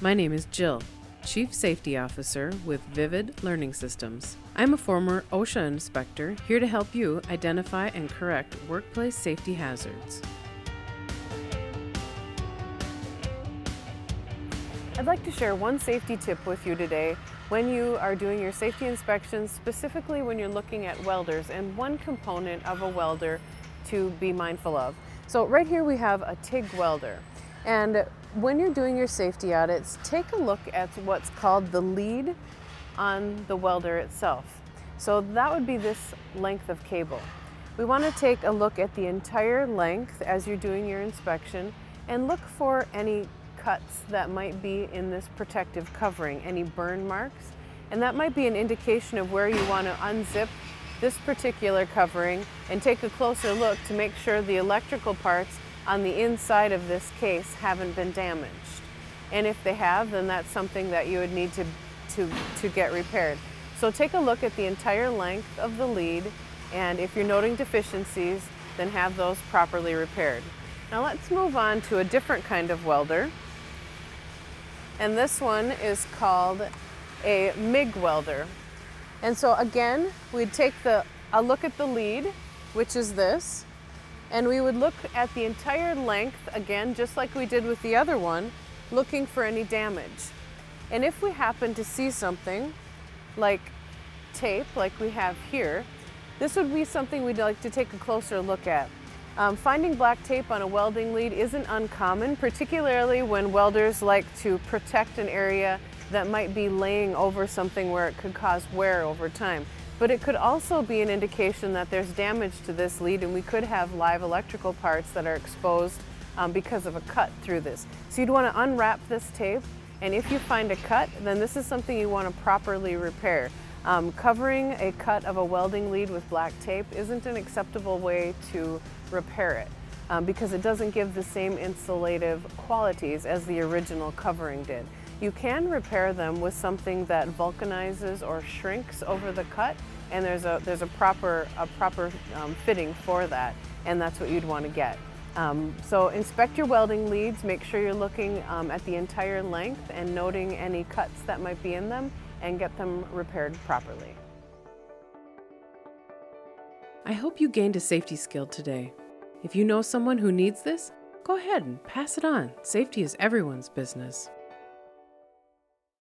My name is Jill, Chief Safety Officer with Vivid Learning Systems. I'm a former OSHA inspector here to help you identify and correct workplace safety hazards. I'd like to share one safety tip with you today when you are doing your safety inspections, specifically when you're looking at welders and one component of a welder to be mindful of. So right here we have a TIG welder, and when you're doing your safety audits, take a look at what's called the lead on the welder itself. So that would be this length of cable. We want to take a look at the entire length as you're doing your inspection and look for any cuts that might be in this protective covering, any burn marks, and that might be an indication of where you want to unzip this particular covering and take a closer look to make sure the electrical parts on the inside of this case haven't been damaged. And if they have, then that's something that you would need to get repaired. So take a look at the entire length of the lead, and if you're noting deficiencies, then have those properly repaired. Now let's move on to a different kind of welder. And this one is called a MIG welder. And so again, we'd take a look at the lead, which is this, and we would look at the entire length, again, just like we did with the other one, looking for any damage. And if we happen to see something like tape, like we have here, this would be something we'd like to take a closer look at. Finding black tape on a welding lead isn't uncommon, particularly when welders like to protect an area that might be laying over something where it could cause wear over time. But it could also be an indication that there's damage to this lead, and we could have live electrical parts that are exposed because of a cut through this. So you'd want to unwrap this tape, and if you find a cut, then this is something you want to properly repair. Covering a cut of a welding lead with black tape isn't an acceptable way to repair it because it doesn't give the same insulative qualities as the original covering did. You can repair them with something that vulcanizes or shrinks over the cut, and there's a proper fitting for that, and that's what you'd want to get. So inspect your welding leads, make sure you're looking at the entire length and noting any cuts that might be in them, and get them repaired properly. I hope you gained a safety skill today. If you know someone who needs this, go ahead and pass it on. Safety is everyone's business.